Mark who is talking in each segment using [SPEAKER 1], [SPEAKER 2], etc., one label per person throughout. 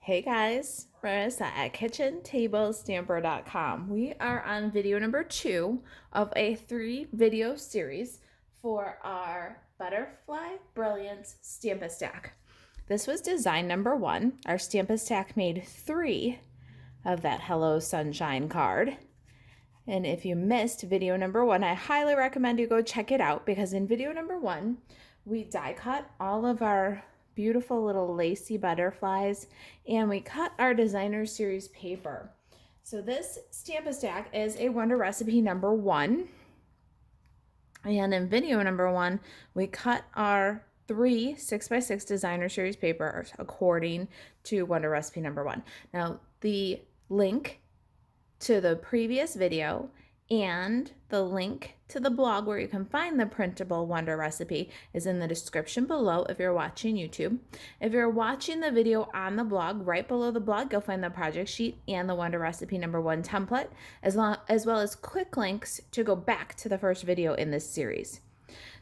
[SPEAKER 1] Hey guys, Marisa at kitchentablestamper.com. We are on video number 2 of a 3-video series for our Butterfly Brilliance Stampin' Stack. This was design number 1. Our Stampin' Stack made 3 of that Hello Sunshine card. And if you missed video number 1, I highly recommend you go check it out because in video number 1, we die cut all of our beautiful little lacy butterflies and we cut our designer series paper. So this Stampin' Stack is a Wonder Recipe number 1. And in video number 1, we cut our 3 6x6 designer series paper according to Wonder Recipe number 1. Now the link to the previous video and the link to the blog where you can find the printable Wonder Recipe is in the description below if you're watching YouTube. If you're watching the video on the blog, right below the blog, you'll find the project sheet and the Wonder Recipe number 1 template, as well as quick links to go back to the first video in this series.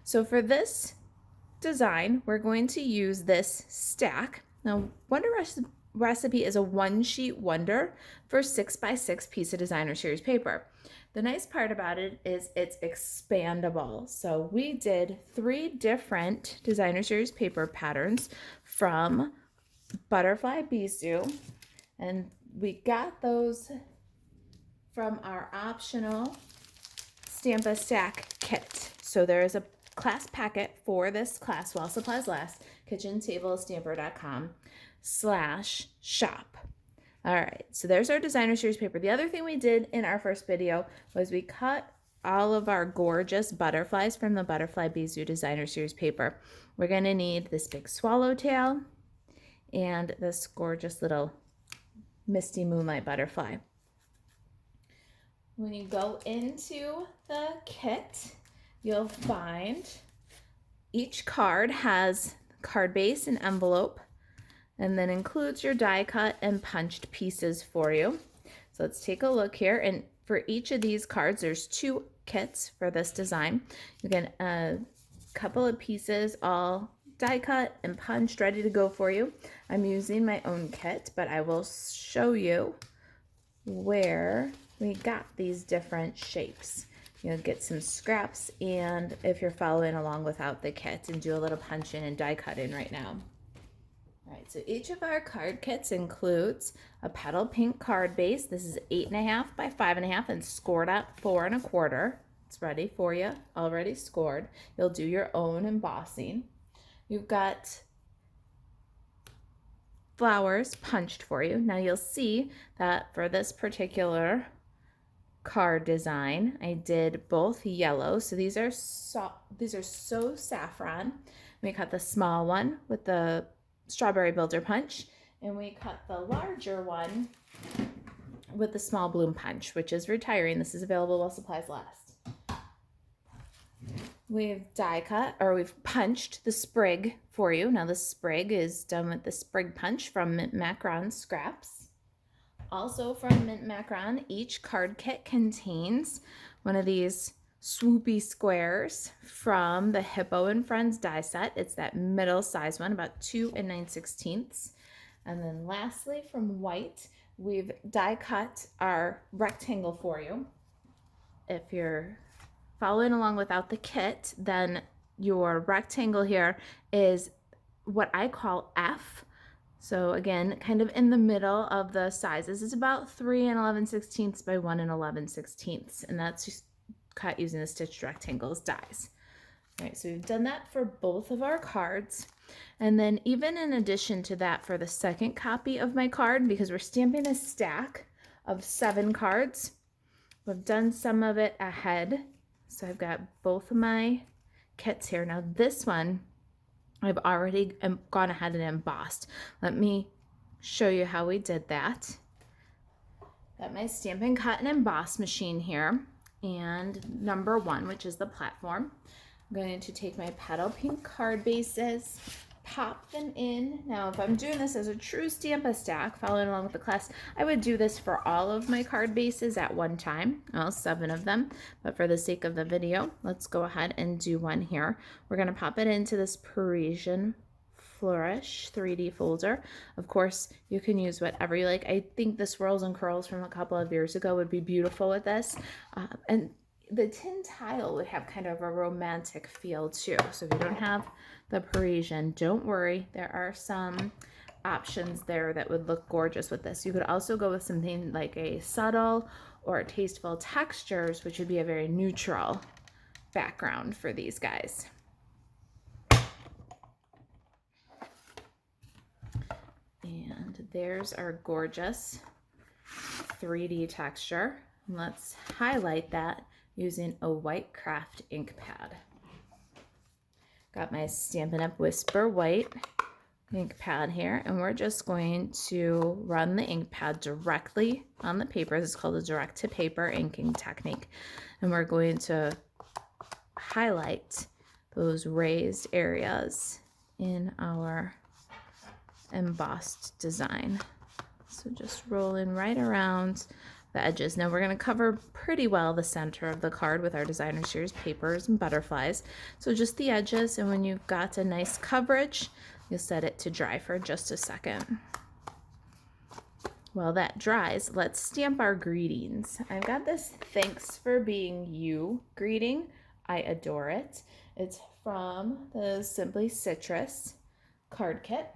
[SPEAKER 1] So for this design, we're going to use this stack. Now, Wonder Recipe is a 1-sheet wonder for 6x6 piece of designer series paper. The nice part about it is it's expandable. So we did 3 different designer series paper patterns from Butterfly Bisou, and we got those from our optional Stampin' Stack kit. So there is a class packet for this class while supplies last, kitchentablestamper.com/shop. All right, so there's our designer series paper. The other thing we did in our first video was we cut all of our gorgeous butterflies from the Butterfly Bisou designer series paper. We're gonna need this big swallowtail and this gorgeous little misty moonlight butterfly. When you go into the kit, you'll find each card has card base and envelope, and then includes your die cut and punched pieces for you. So let's take a look here. And for each of these cards, there's 2 kits for this design. You get a couple of pieces all die cut and punched, ready to go for you. I'm using my own kit, but I will show you where we got these different shapes. You'll get some scraps, and if you're following along without the kit, and do a little punching and die cutting right now. All right, so each of our card kits includes a petal pink card base. This is 8.5 by 5.5 and scored at 4 1/4. It's ready for you, already scored. You'll do your own embossing. You've got flowers punched for you. Now you'll see that for this particular card design, I did both yellow. So these are so saffron. We cut the small one with the strawberry builder punch, and we cut the larger one with the small bloom punch, which is retiring. This is available while supplies last. We've die cut, or we've punched the sprig for you. Now the sprig is done with the sprig punch from Mint Macron scraps. Also from Mint Macron, each card kit contains one of these swoopy squares from the Hippo and Friends die set. It's that middle size one, about 2 9/16. And then lastly, from white, we've die cut our rectangle for you. If you're following along without the kit, then your rectangle here is what I call F. So again, kind of in the middle of the sizes. It's about 3 11/16 by 1 11/16, and that's just cut using the stitched rectangles dies. All right, so we've done that for both of our cards. And then even in addition to that, for the second copy of my card, because we're stamping a stack of 7 cards, we've done some of it ahead. So I've got both of my kits here. Now this one, I've already gone ahead and embossed. Let me show you how we did that. Got my Stampin' Cut and Emboss machine here, and number 1, which is the platform. I'm going to take my petal pink card bases, pop them in. Now, if I'm doing this as a true Stampin' Stack, following along with the class, I would do this for all of my card bases at one time, all 7 of them. But for the sake of the video, let's go ahead and do one here. We're going to pop it into this Parisian Flourish 3D folder. Of course, you can use whatever you like. I think the Swirls and Curls from a couple of years ago would be beautiful with this. And the tin tile would have kind of a romantic feel too. So if you don't have the Parisian, don't worry. There are some options there that would look gorgeous with this. You could also go with something like a subtle or tasteful textures, which would be a very neutral background for these guys. And there's our gorgeous 3D texture. Let's highlight that using a white craft ink pad. Got my Stampin' Up! Whisper White ink pad here, and we're just going to run the ink pad directly on the paper. This is called a direct to paper inking technique. And we're going to highlight those raised areas in our embossed design. So just rolling right around the edges. Now we're going to cover pretty well the center of the card with our Designer Series papers and butterflies. So just the edges, and when you've got a nice coverage, you'll set it to dry for just a second. While that dries, let's stamp our greetings. I've got this Thanks for Being You greeting. I adore it. It's from the Simply Citrus card kit.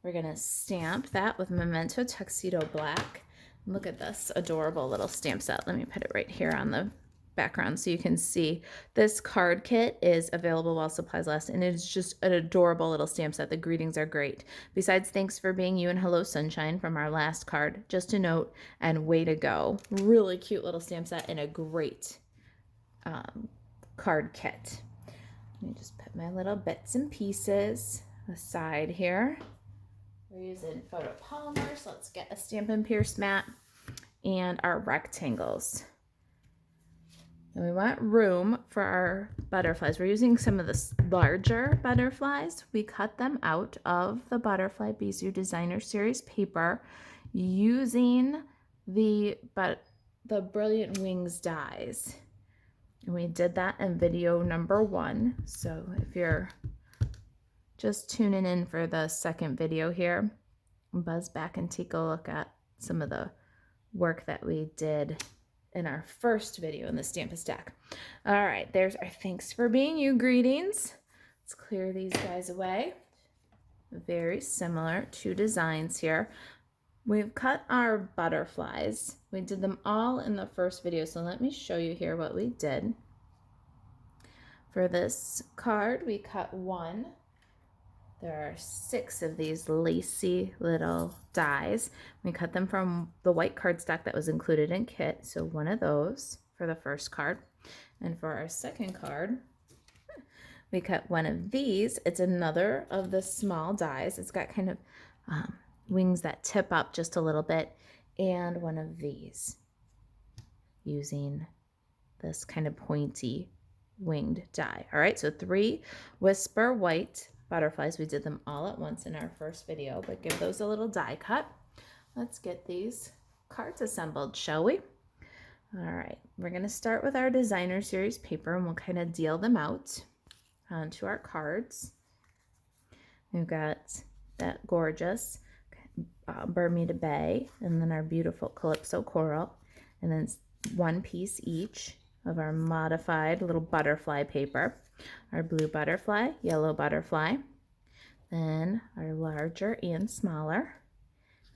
[SPEAKER 1] We're gonna stamp that with Memento Tuxedo Black. Look at this adorable little stamp set. Let me put it right here on the background so you can see. This card kit is available while supplies last, and it's just an adorable little stamp set. The greetings are great. Besides Thanks for Being You and Hello Sunshine from our last card, just a note and way to go. Really cute little stamp set and a great card kit. Let me just put my little bits and pieces aside here. We're using photopolymers, so let's get a Stampin' Pierce mat and our rectangles. And we want room for our butterflies. We're using some of the larger butterflies. We cut them out of the Butterfly Bisou Designer Series paper using the Brilliant Wings dies. And we did that in video number 1. So if you're just tuning in for the second video here, buzz back and take a look at some of the work that we did in our first video in the Stampin' Stack. All right, there's our Thanks for Being You greetings. Let's clear these guys away. Very similar, 2 designs here. We've cut our butterflies. We did them all in the first video, so let me show you here what we did. For this card, we cut 1. There are 6 of these lacy little dies. We cut them from the white cardstock that was included in kit, so 1 of those for the first card. And for our second card, we cut 1 of these. It's another of the small dies. It's got kind of wings that tip up just a little bit, and 1 of these using this kind of pointy winged die. All right, so 3 Whisper White butterflies. We did them all at once in our first video, but give those a little die cut. Let's get these cards assembled, shall we? All right, we're going to start with our Designer Series paper, and we'll kind of deal them out onto our cards. We've got that gorgeous Bermuda Bay, and then our beautiful Calypso Coral, and then 1 piece each of our modified little butterfly paper. Our blue butterfly, yellow butterfly, then our larger and smaller,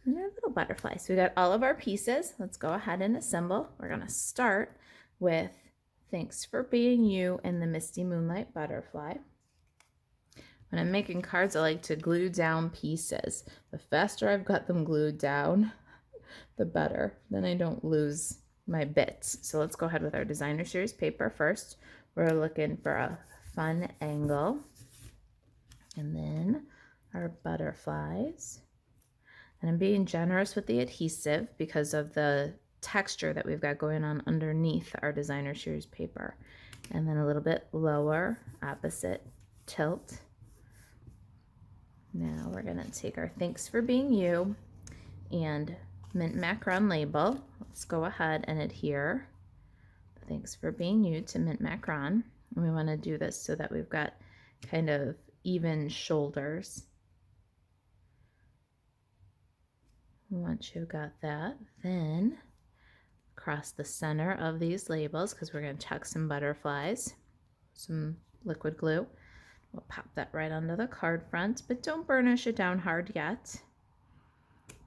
[SPEAKER 1] and our little butterfly. So we got all of our pieces. Let's go ahead and assemble. We're going to start with Thanks for Being You and the Misty Moonlight butterfly. When I'm making cards, I like to glue down pieces. The faster I've got them glued down, the better. Then I don't lose my bits. So let's go ahead with our Designer Series paper first. We're looking for a fun angle, and then our butterflies. And I'm being generous with the adhesive because of the texture that we've got going on underneath our Designer Series paper. And then a little bit lower, opposite tilt. Now we're going to take our Thanks for Being You and mint macaron label. Let's go ahead and adhere Thanks for Being You to mint macaron. And we want to do this so that we've got kind of even shoulders. Once you've got that, then across the center of these labels, because we're going to chuck some butterflies, some liquid glue. We'll pop that right onto the card front, but don't burnish it down hard yet,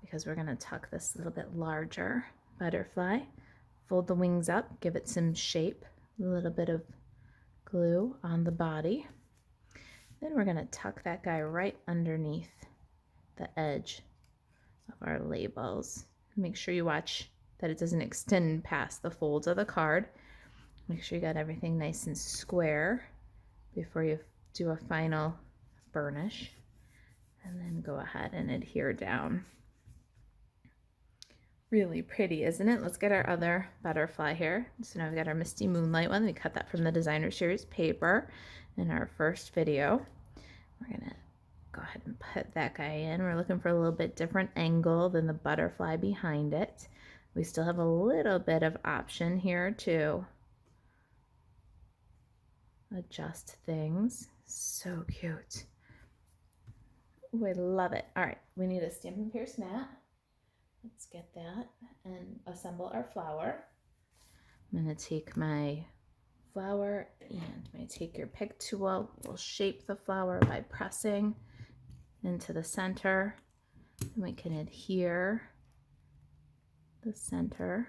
[SPEAKER 1] because we're going to tuck this a little bit larger butterfly. Fold the wings up, give it some shape, a little bit of glue on the body. Then we're going to tuck that guy right underneath the edge of our labels. Make sure you watch that it doesn't extend past the folds of the card. Make sure you got everything nice and square before you do a final burnish, and then go ahead and adhere down. Really pretty, isn't it? Let's get our other butterfly here. So now we've got our Misty Moonlight one. We cut that from the Designer Series paper in our first video. We're gonna go ahead and put that guy in. We're looking for a little bit different angle than the butterfly behind it. We still have a little bit of option here to adjust things. So cute. Ooh, I love it. All right, we need a Stampin' Pierce mat. Let's get that and assemble our flower. I'm going to take my flower and I'm going to take your pick tool. We'll shape the flower by pressing into the center. And we can adhere the center.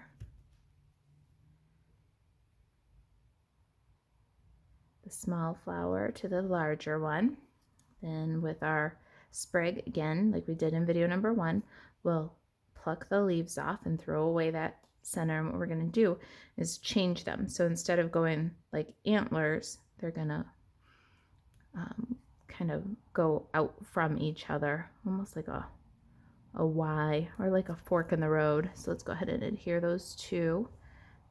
[SPEAKER 1] The small flower to the larger one. Then with our sprig, again, like we did in video number 1, we'll pluck the leaves off and throw away that center. And what we're going to do is change them. So instead of going like antlers, they're going to kind of go out from each other, almost like a Y or like a fork in the road. So let's go ahead and adhere those two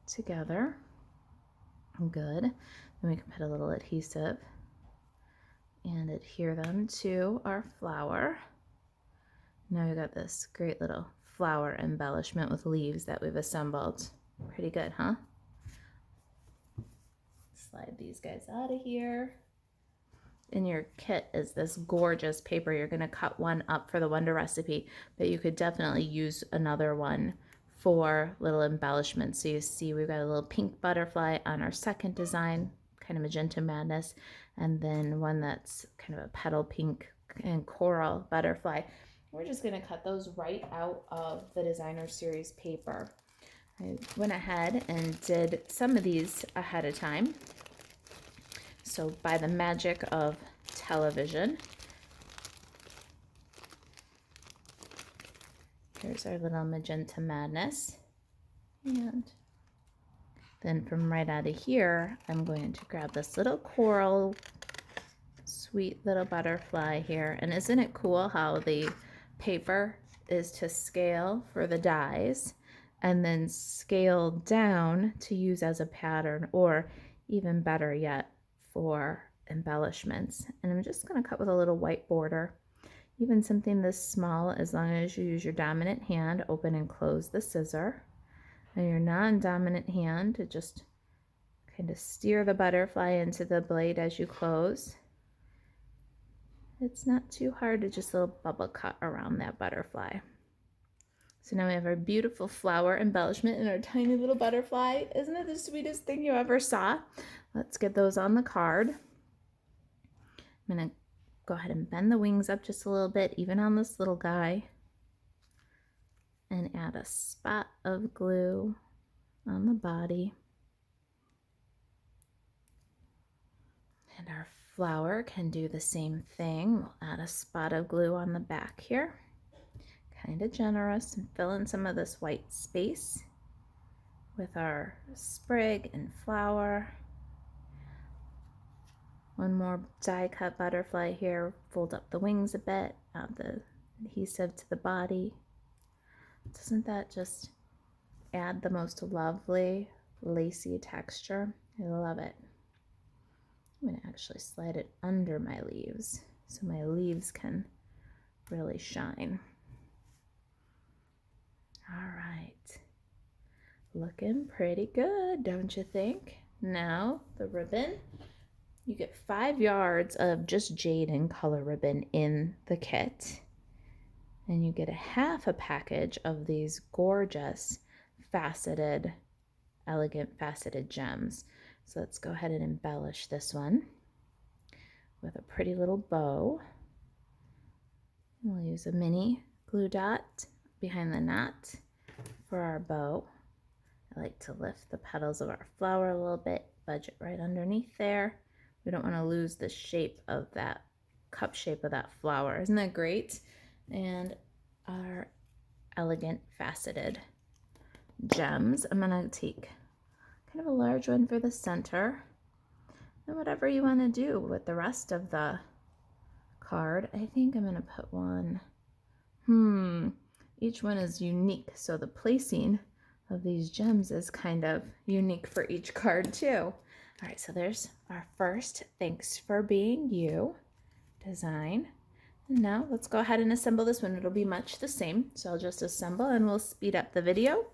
[SPEAKER 1] together. Good. Then we can put a little adhesive and adhere them to our flower. Now we've got this great little flower embellishment with leaves that we've assembled. Pretty good, huh? Slide these guys out of here. In your kit is this gorgeous paper. You're going to cut one up for the Wonder recipe, but you could definitely use another one for little embellishments. So you see we've got a little pink butterfly on our second design, kind of magenta madness, and then one that's kind of a petal pink and coral butterfly. We're just going to cut those right out of the Designer Series paper. I went ahead and did some of these ahead of time. So by the magic of television, here's our little magenta madness. And then from right out of here, I'm going to grab this little coral, sweet little butterfly here. And isn't it cool how the paper is to scale for the dies and then scale down to use as a pattern, or even better yet, for embellishments. And I'm just going to cut with a little white border, even something this small, as long as you use your dominant hand, open and close the scissor, and your non-dominant hand to just kind of steer the butterfly into the blade as you close. It's not too hard to just a little bubble cut around that butterfly. So now we have our beautiful flower embellishment and our tiny little butterfly. Isn't it the sweetest thing you ever saw? Let's get those on the card. I'm going to go ahead and bend the wings up just a little bit, even on this little guy, and add a spot of glue on the body. And our flower can do the same thing. We'll add a spot of glue on the back here. Kind of generous, and fill in some of this white space with our sprig and flower. One more die cut butterfly here. Fold up the wings a bit, add the adhesive to the body. Doesn't that just add the most lovely lacy texture? I love it. I'm going to actually slide it under my leaves so my leaves can really shine. All right, looking pretty good, don't you think? Now the ribbon, You get 5 yards of just jade and color ribbon in the kit. And you get a half a package of these gorgeous faceted, elegant faceted gems. So let's go ahead and embellish this one with a pretty little bow. We'll use a mini glue dot behind the knot for our bow. I like to lift the petals of our flower a little bit, budge it right underneath there. We don't want to lose the shape of that cup shape of that flower. Isn't that great? And our elegant faceted gems. I'm going to take kind of a large one for the center. And whatever you want to do with the rest of the card, I think I'm going to put one. Each one is unique, so the placing of these gems is kind of unique for each card too. All right, so there's our first Thanks for Being You design. And now let's go ahead and assemble this one. It'll be much the same, so I'll just assemble and we'll speed up the video.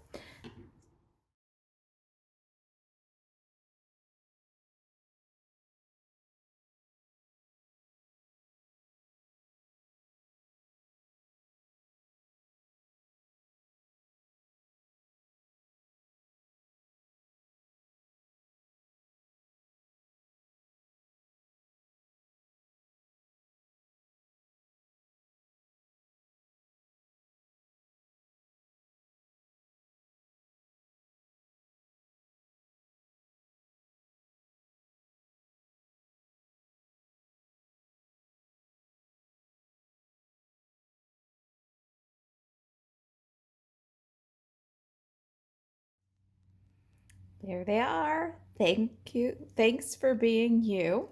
[SPEAKER 1] There they are. Thank you. Thanks for being you.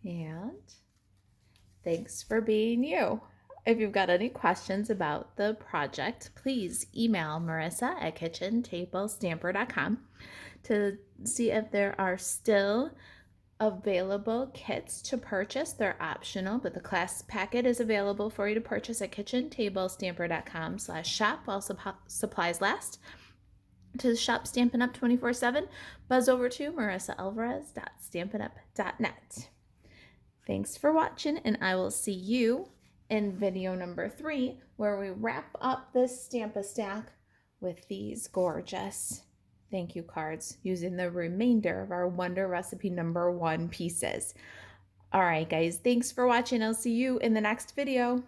[SPEAKER 1] And thanks for being you. If you've got any questions about the project, please email Marisa at kitchentablestamper.com to see if there are still available kits to purchase. They're optional, but the class packet is available for you to purchase at kitchentablestamper.com/shop while supplies last. To shop Stampin' Up 24/7, buzz over to marisaalvarez.stampinup.net. Thanks for watching, and I will see you in video number 3, where we wrap up this Stamp-A-Stack with these gorgeous thank you cards using the remainder of our Wonder Recipe number 1 pieces. All right, guys, thanks for watching. I'll see you in the next video.